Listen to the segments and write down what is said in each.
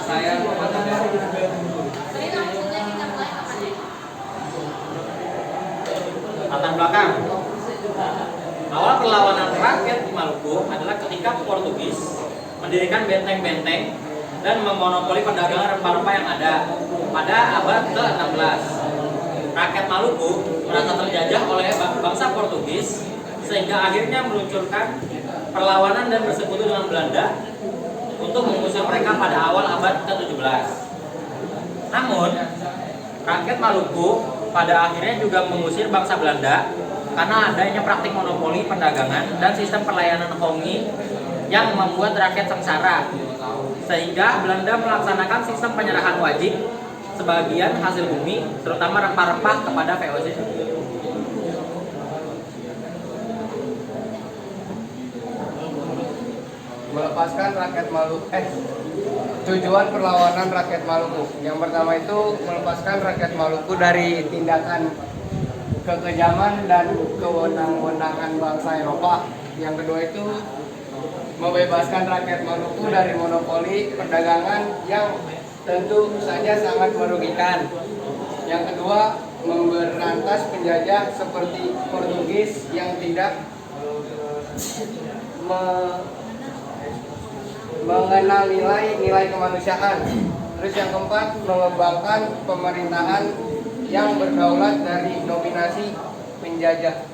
saya Muhammad Abel. Jadi langsung aja kita mulai kapan ya? Latar belakang. Awal perlawanan rakyat di Maluku adalah ketika Portugis mendirikan benteng-benteng dan memonopoli perdagangan rempah-rempah yang ada pada abad ke-16. Rakyat Maluku merasa terjajah oleh bangsa Portugis sehingga akhirnya meluncurkan perlawanan dan bersekutu dengan Belanda untuk mengusir mereka pada awal abad ke-17. Namun, rakyat Maluku pada akhirnya juga mengusir bangsa Belanda karena adanya praktik monopoli perdagangan dan sistem pelayanan hongi yang membuat rakyat sengsara, sehingga Belanda melaksanakan sistem penyerahan wajib sebagian hasil bumi, terutama rempah-rempah kepada VOC. Melepaskan rakyat Maluku. Tujuan perlawanan rakyat Maluku. Yang pertama itu melepaskan rakyat Maluku dari tindakan kekejaman dan kewenang-wenangan bangsa Eropa. Yang kedua itu membebaskan rakyat Maluku dari monopoli perdagangan yang tentu saja sangat merugikan. Yang kedua, memberantas penjajah seperti Portugis yang tidak mengenal nilai kemanusiaan. Terus yang keempat, mengembangkan pemerintahan yang berdaulat dari dominasi penjajah.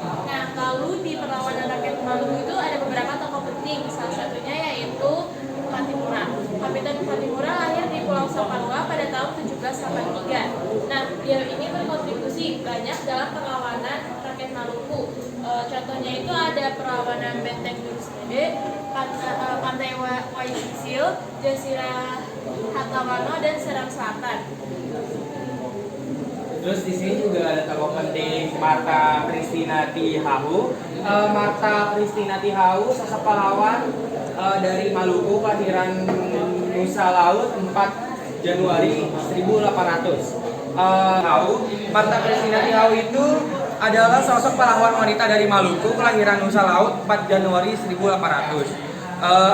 Nah, lalu di perlawanan rakyat Maluku itu ada beberapa tokoh penting. Salah satunya yaitu Patimura. Kapitan Patimura lahir di Pulau Saparua pada tahun 1783. Nah, dia ini berkontribusi banyak dalam perlawanan rakyat Maluku. Contohnya itu ada perlawanan Benteng Durstede, Pantai Waisisil, Jazirah Hatawano, dan Seram Selatan. Terus di sini juga ada tokoh penting Marta Christina Tihahu. Marta Christina Tihahu sosok pahlawan dari Maluku, kelahiran Nusa Laut 4 Januari 1800. Marta Christina Tihahu itu adalah sosok pahlawan wanita dari Maluku, kelahiran Nusa Laut 4 Januari 1800.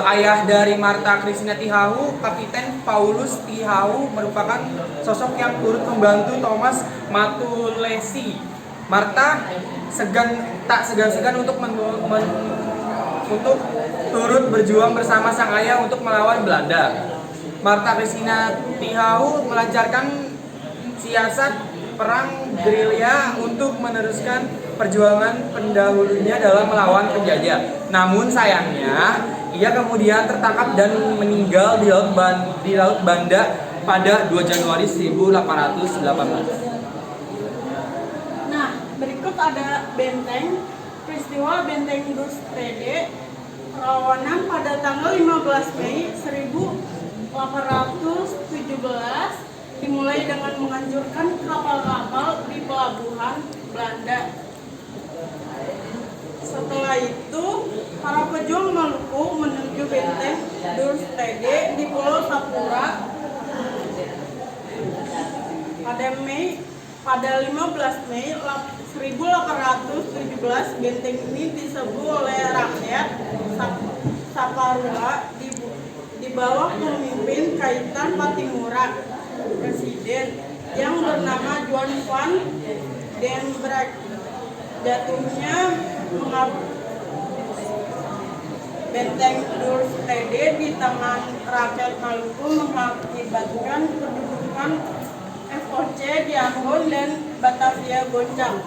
Ayah dari Marta Christina Tihahu, Kapiten Paulus Tihahu, merupakan sosok yang turut membantu Thomas Matulesi. Marta tak segan-segan untuk turut berjuang bersama sang ayah untuk melawan Belanda. Marta Christina Tihahu melancarkan siasat perang gerilya untuk meneruskan perjuangan pendahulunya dalam melawan penjajah. Namun sayangnya, ia kemudian tertangkap dan meninggal di Laut Banda pada 2 Januari 1818. Nah, berikut ada benteng. Peristiwa Benteng Durstede, perlawanan pada tanggal 15 Mei 1817 dimulai dengan menghancurkan kapal-kapal di pelabuhan Belanda. Setelah itu, para pejuang Maluku menuju Benteng Durstede di Pulau Sapura. Pada 15 Mei 1817, benteng ini diserbu oleh rakyat Saparua di bawah pemimpin Kaitan Patimura, presiden yang bernama Juan van den Broek. Jatuhnya Benteng Durstede di tangan rakyat Maluku mengakibatkan kedudukan VOC di Ambon dan Batavia goncang.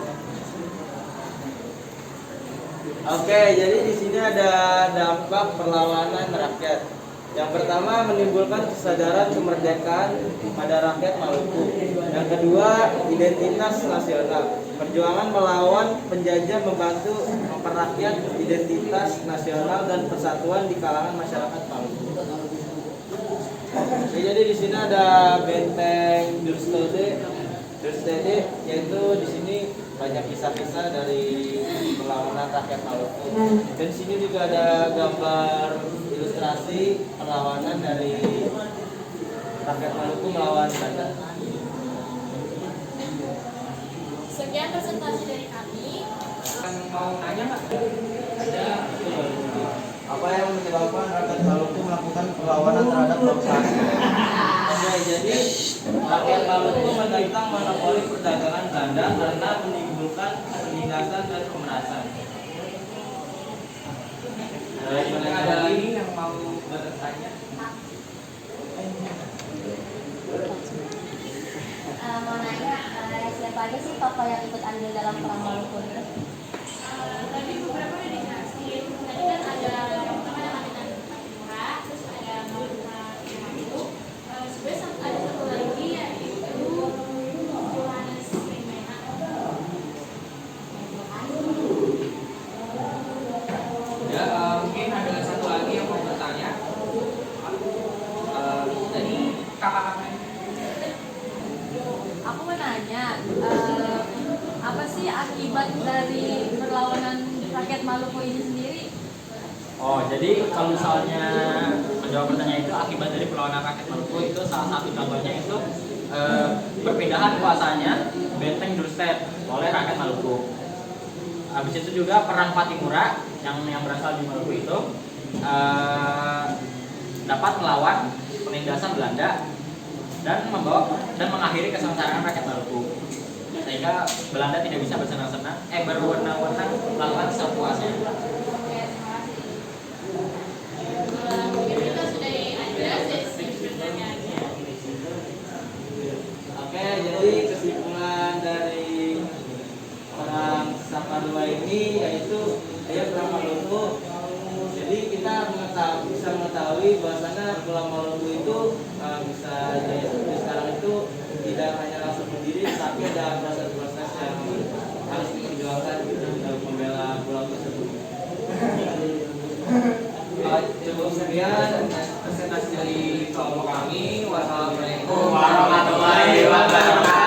Oke, jadi di sini ada dampak perlawanan rakyat. Yang pertama, menimbulkan kesadaran kemerdekaan pada rakyat Maluku. Yang kedua, identitas nasional. Perjuangan melawan penjajah membantu memperrakyat identitas nasional dan persatuan di kalangan masyarakat Maluku. Oke, jadi di sini ada Benteng Durstede, yaitu di sini banyak kisah-kisah dari perlawanan rakyat Maluku. Dan di sini juga ada gambar ilustrasi perlawanan dari rakyat Maluku melawan Belanda. Sekian presentasi dari kami. Mau nanya nggak? Apa yang menyebabkan rakyat Maluku melakukan melakukan perlawanan terhadap bangsa asing. Oke, jadi rakyat Maluku menentang monopoli perdagangan Belanda karena menimbulkan penindasan dan pemerasan. Ada lagi yang mau bertanya? Mau nanya, siapa aja sih tokoh yang ikut andil dalam perang Maluku itu? Tadi beberapa udah dijelasin. Tadi kan ada yang pertama ada Kapitan Fatimura, terus ada Maluka Malu. Sebenarnya ada satu lagi yaitu Johannes Limena. Ya, mungkin ada satu lagi yang mau bertanya. Tadi kakak-kakak. Aku mau nanya, apa sih akibat dari perlawanan rakyat Maluku ini sendiri? Oh, jadi kalau misalnya menjawab pertanyaan itu akibat dari perlawanan rakyat Maluku itu salah satu contohnya itu perpindahan kuasanya Benteng Dorstad oleh rakyat Maluku. Habis itu juga perang Patimura yang berasal di Maluku itu dapat melawan penindasan Belanda dan mengakhiri kesengsaraan rakyat Maluku, sehingga Belanda tidak bisa berwenang-wenang melakukan sepuasnya. Oke, terima kasih. Mungkin kita sudah ada sesi pertanyaannya. Oke, jadi kesimpulan dari perang Saparua ini yaitu perang Maluku. Jadi kita bisa mengetahui bahwasanya Pulau Maluku itu bisa jaya seperti sekarang itu tidak hanya langsung berdiri, tapi ada proses-proses yang harus diperjuangkan untuk membela pulau tersebut. Cukup sekian presentasi dari kelompok kami. Wassalamualaikum warahmatullahi wabarakatuh.